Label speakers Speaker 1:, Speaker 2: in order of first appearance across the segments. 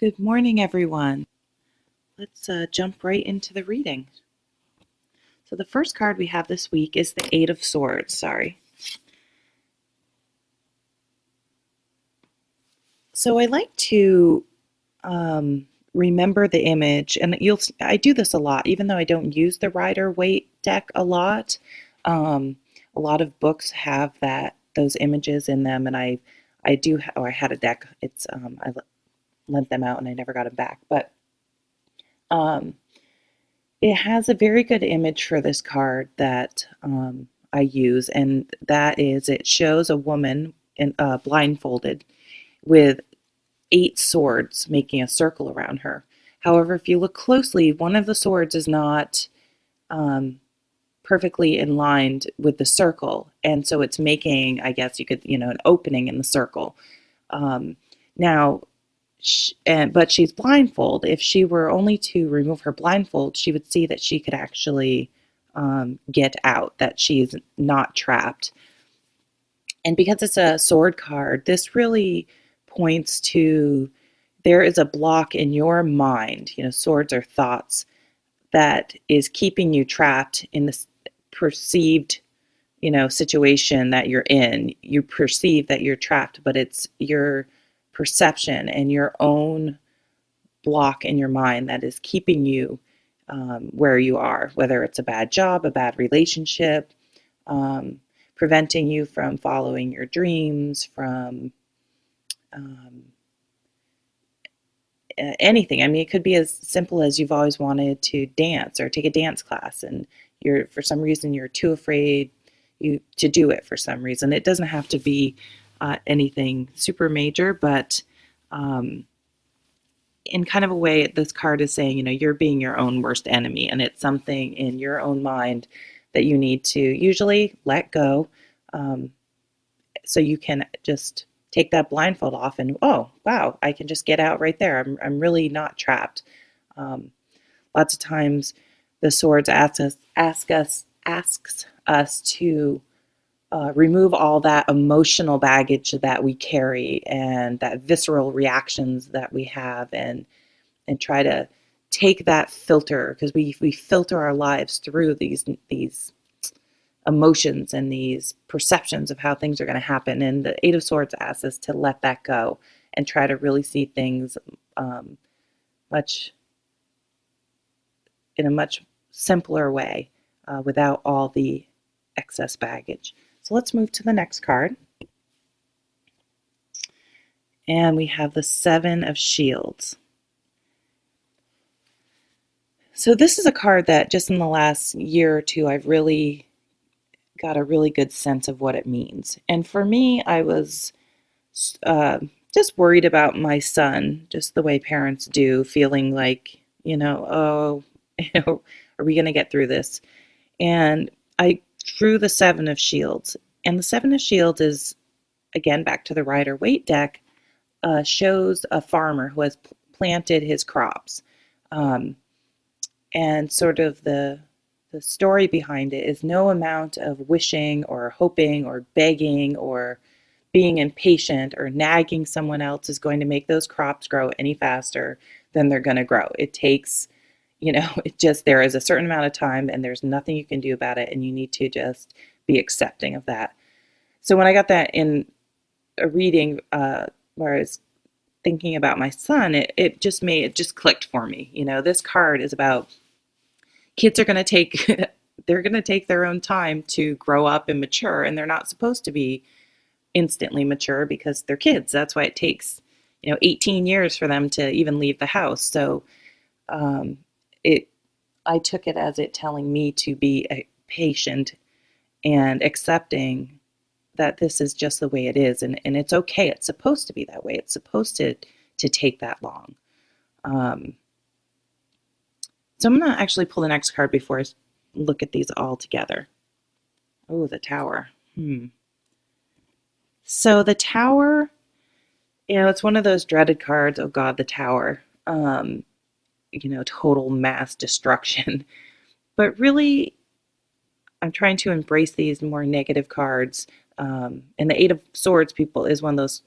Speaker 1: Good morning, everyone. Let's jump right into the reading. So the first card we have this week is the Eight of Swords. Sorry. So I like to remember the image, and I do this a lot, even though I don't use the Rider-Waite deck a lot. Um, a lot of books have those images in them, and I do. I had a deck. I lent them out, and I never got them back, but. Um, It has a very good image for this card that I use, and that is it shows a woman blindfolded with eight swords making a circle around her. However, if you look closely, one of the swords is not um, perfectly in line with the circle, and so it's making, I guess you could, an opening in the circle. Um, Now, but she's blindfold. If she were only to remove her blindfold, she would see that she could actually get out, that she's not trapped. And because it's a sword card, this really points to there is a block in your mind. Swords are thoughts that is keeping you trapped in this perceived situation that you're in. You perceive that you're trapped, but it's your perception and your own block in your mind that is keeping you where you are, whether it's a bad job, a bad relationship, um, preventing you from following your dreams, from um, anything. I mean, it could be as simple as you've always wanted to dance or take a dance class, and for some reason you're too afraid to do it for some reason. It doesn't have to be anything super major, but in kind of a way, this card is saying, you're being your own worst enemy, and it's something in your own mind that you need to usually let go, um, so you can just take that blindfold off and, oh, wow, I can just get out right there. I'm really not trapped. Um, Lots of times the swords asks us to remove all that emotional baggage that we carry and that visceral reactions that we have, and try to take that filter, because we filter our lives through these emotions and these perceptions of how things are going to happen. And the Eight of Swords asks us to let that go and try to really see things um, much in a much simpler way, without all the excess baggage. So let's move to the next card. And we have the Seven of Shields. So this is a card that just in the last year or two, I've really got a really good sense of what it means. And for me, I was uh, just worried about my son, just the way parents do, feeling like, oh, are we going to get through this? And I drew the Seven of Shields. And the Seven of Shields is, again, back to the Rider-Waite deck, shows a farmer who has planted his crops. Um, and sort of the story behind it is no amount of wishing or hoping or begging or being impatient or nagging someone else is going to make those crops grow any faster than they're going to grow. It takes, there is a certain amount of time, and there's nothing you can do about it, and you need to just be accepting of that. So when I got that in a reading where I was thinking about my son, it just clicked for me. This card is about kids are going to take they're going to take their own time to grow up and mature, and they're not supposed to be instantly mature because they're kids. That's why it takes 18 years for them to even leave the house. So um, it I took it as it telling me to be patient and accepting that this is just the way it is, and it's okay. It's supposed to be that way. It's supposed to take that long. um, So I'm going to actually pull the next card before I look at these all together. Oh, the Tower. So the Tower, it's one of those dreaded cards. Oh God, the Tower. Total mass destruction. But really, I'm trying to embrace these more negative cards. And the Eight of Swords is one of those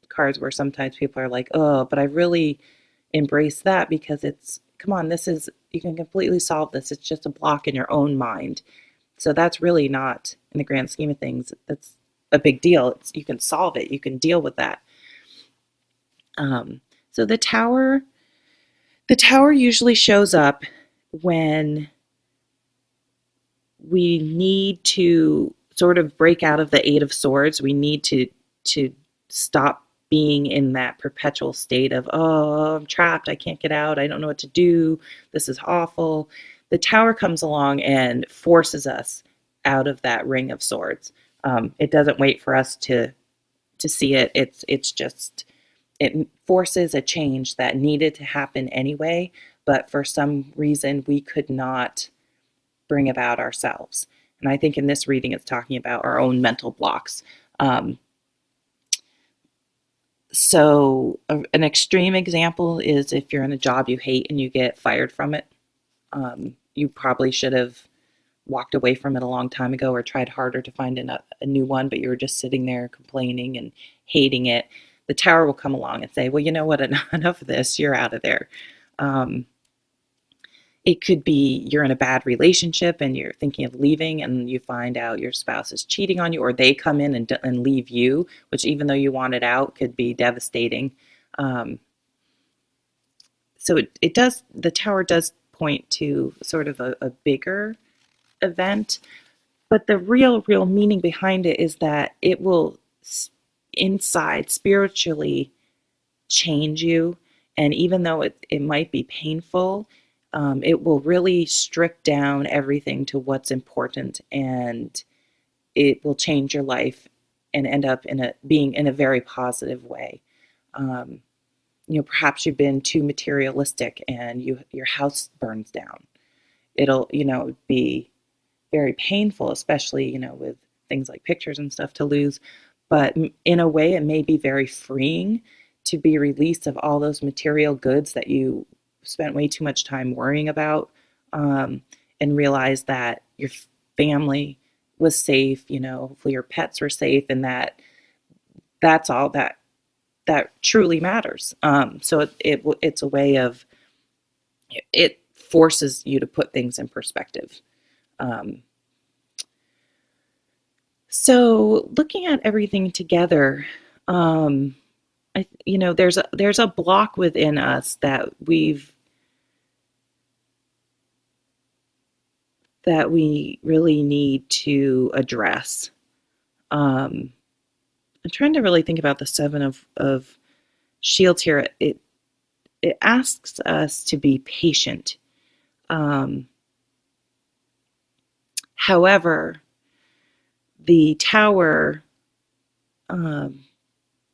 Speaker 1: cards where sometimes people are like, oh, but I really embrace that, because it's, come on, this is, you can completely solve this. It's just a block in your own mind. So that's really not, in the grand scheme of things, that's a big deal. You can solve it. You can deal with that. Um, so the tower usually shows up when we need to sort of break out of the Eight of Swords. We need to stop being in that perpetual state of, oh, I'm trapped, I can't get out, I don't know what to do, this is awful. The Tower comes along and forces us out of that Ring of Swords. It doesn't wait for us to see it. It's just, it forces a change that needed to happen anyway, but for some reason we could not bring about ourselves. And I think in this reading, it's talking about our own mental blocks. Um, an extreme example is if you're in a job you hate and you get fired from it. You probably should have walked away from it a long time ago or tried harder to find a new one, but you were just sitting there complaining and hating it. The Tower will come along and say, well, you know what, enough of this, you're out of there. Um, It could be you're in a bad relationship and you're thinking of leaving, and you find out your spouse is cheating on you, or they come in and leave you, which, even though you wanted out, could be devastating. Um, so it does, the Tower does point to sort of a bigger event, but the real meaning behind it is that it will inside spiritually change you. And even though it might be painful, it will really strip down everything to what's important, and it will change your life and end up being in a very positive way. Um, perhaps you've been too materialistic and your house burns down. It'll, be very painful, especially, with things like pictures and stuff, to lose. But in a way, it may be very freeing to be released of all those material goods that you spent way too much time worrying about, and realize that your family was safe, hopefully your pets were safe, and that's all that truly matters. So it's a way of, it forces you to put things in perspective. Um, so looking at everything together, there's a block within us that we really need to address. I'm trying to really think about the Seven of Shields here. It asks us to be patient. However, the Tower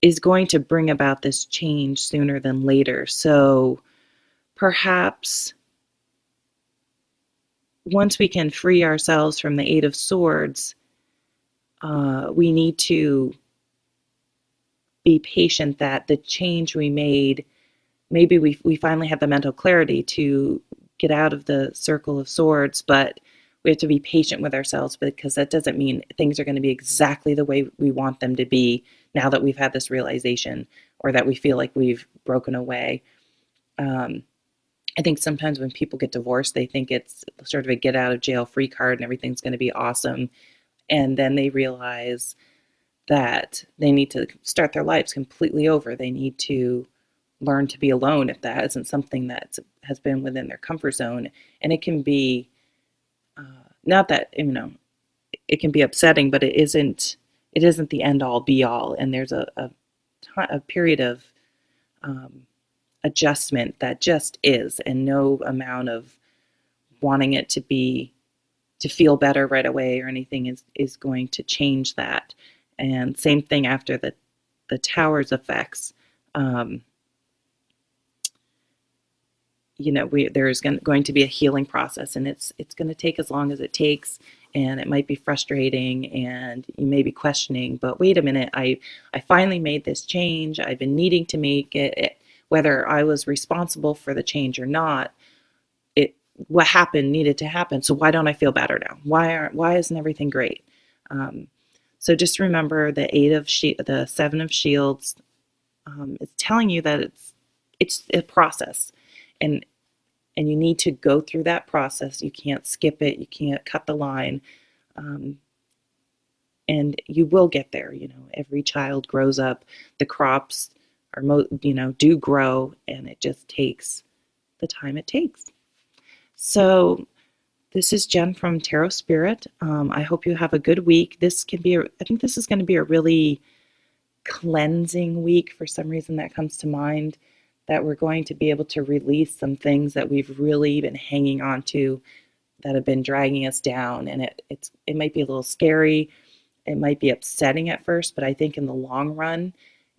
Speaker 1: is going to bring about this change sooner than later. So perhaps once we can free ourselves from the Eight of Swords, we need to be patient that the change we made, maybe we finally have the mental clarity to get out of the Circle of Swords, but we have to be patient with ourselves, because that doesn't mean things are going to be exactly the way we want them to be now that we've had this realization, or that we feel like we've broken away. I think sometimes when people get divorced, they think it's sort of a get out of jail free card and everything's going to be awesome. And then they realize that they need to start their lives completely over. They need to learn to be alone if that isn't something that has been within their comfort zone. And it can be, not that, it can be upsetting, but it isn't the end all be all. And there's a period of adjustment that just is, and no amount of wanting it to feel better right away or anything is going to change that. And same thing after the Tower's effects. There's going to be a healing process, and it's going to take as long as it takes, and it might be frustrating, and you may be questioning, but wait a minute, I finally made this change. I've been needing to make it, whether I was responsible for the change or not. What happened needed to happen. So why don't I feel better now? Why isn't everything great? So just remember the Seven of Shields is telling you that it's a process, and you need to go through that process. You can't skip it. You can't cut the line. Um, and you will get there. Every child grows up. The crops do grow, and it just takes the time it takes. So this is Jen from Tarot Spirit. I hope you have a good week. I think this is going to be a really cleansing week. For some reason that comes to mind, that we're going to be able to release some things that we've really been hanging on to, that have been dragging us down. And it might be a little scary. It might be upsetting at first, but I think in the long run,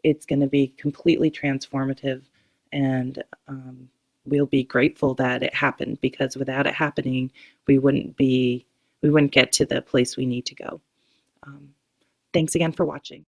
Speaker 1: it's going to be completely transformative, and we'll be grateful that it happened, because without it happening, we wouldn't get to the place we need to go. Thanks again for watching.